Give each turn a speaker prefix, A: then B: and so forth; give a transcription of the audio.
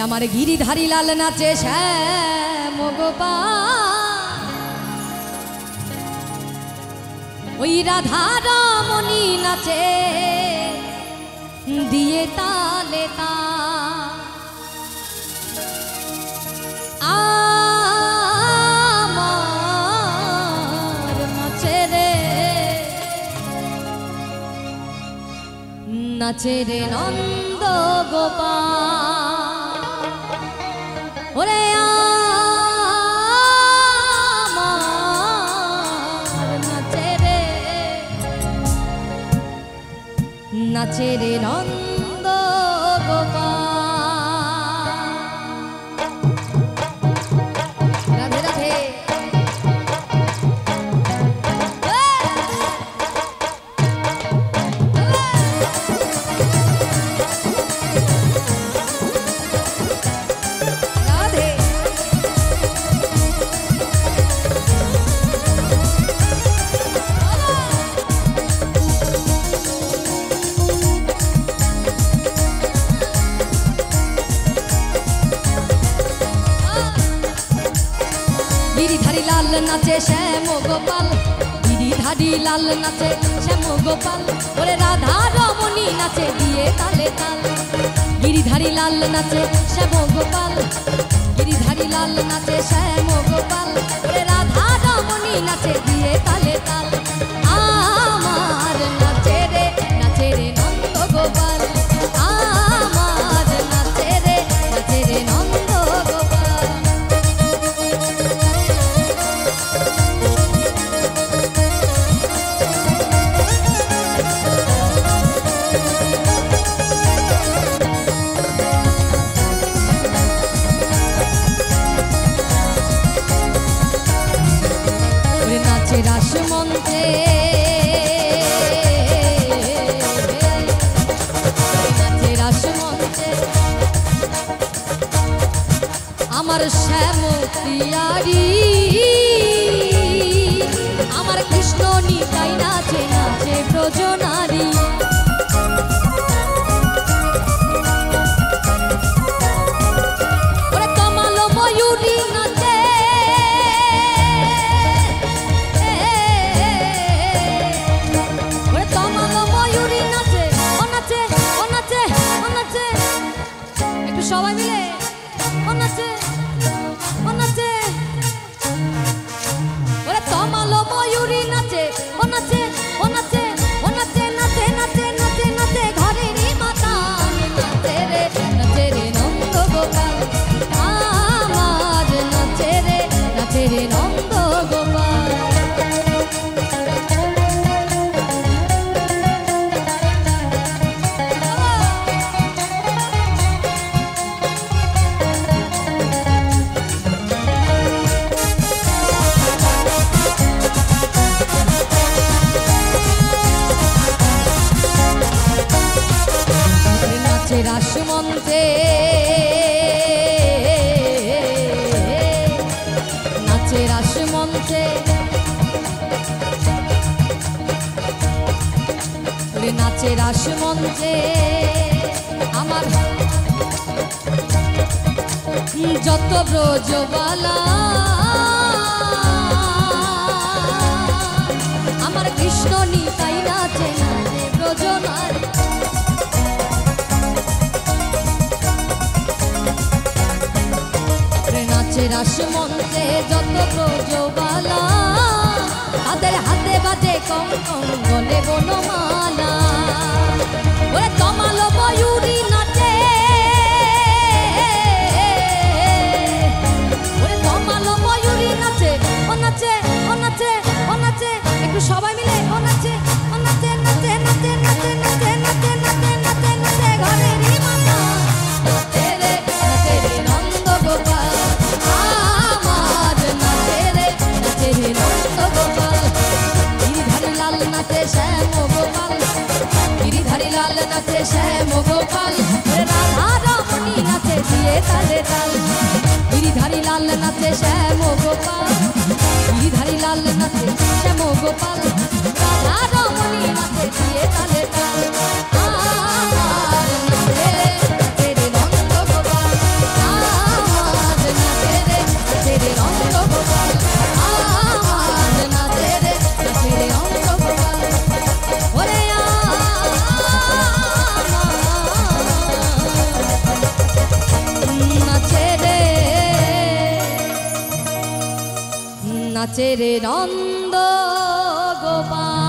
A: আমার গিরিধারী লাল নাচে শ্যাম গোপাল, ওই রাধা রমণী নাচে দিয়ে তালে তাল। আমার নাচে রে নাচে রে নন্দ গোপাল, ওরে আমার নাচে রে নাচে রে নন্দ গোপাল। রাধে রাধে। গিরিধারী লাল নাচে শ্যাম গোপাল, গিরিধারী লাল নাচে শ্যাম গোপাল, ওরে রাধা রমণী নাচে দিয়ে তালে তাল। গিরিধারী লাল নাচে শ্যাম গোপাল, গিরিধারী লাল নাচে শ্যাম গোপাল, ওরে রাধা রমণী নাচে দিয়ে তালে তাল। আমার নাচে রে নন্দ গোপাল, আমার নাচে রে নন্দ গোপাল। নাচে রাসমন্ত্রে, নাচে রাসমন্ত্রে আমার শ্যাম প্রিয়ারি, আমার কৃষ্ণ নিতাই নাচে নাচে ব্রজনারী। ওরে কমল ময়ূরী নাচে, ওরে কমল ময়ূরী নাচে, ও নাচে ও নাচে ও নাচে, একটু সবাই মিলে ও নাচে ও নাচে। ওরে কমল ময়ূরী নাচে, ও নাচে ও নাচে ও নাচে, নাচে নাচে নাচে নাচে ঘরেরই মাতা। নাচে রে নন্দ গোপাল, আমার নাচে রে নন্দ গোপাল। নাচে রাসমন্ত্রে, নাচে রাসমন্ত্রে নাচে রাসমন্ত্রে আমার যত ব্রজবালা, আমার কৃষ্ণ নিতাই নাচে নাচে ব্রজনারী। নাচে রাসমন্ত্রে যত ব্রজবালা, তাদের হাতে বাজে কঙ্কণ গলে বনমালা। ওরে কমল ময়ূরী নাচে, ওরে কমল ময়ূরী নাচে, ও নাচে ও নাচে ও নাচে, একটু সবাই মিলে ও নাচে ও নাচে নাচে নাচে নাচে নাচে নাচে নাচে নাচে নাচে ঘরেরই মাতা। নাচে রে নন্দ গোপাল, আমার নাচে রে নন্দ গোপাল। গিরিধারী লাল নাচে শ্যাম গোপাল, গিরিধারী লাল নাচে শ্যাম গোপাল, রাধা রমণী নাচে দিয়ে তালে তাল। গিরিধারী লাল নাচে শ্যাম গোপাল, গিরিধারী লাল নাচে শ্যাম গোপাল, রাধা রমণী নাচে দিয়ে তালে তাল। আমার নাচে রে নন্দ গোপাল। নাচে রে নন্দ গোপাল।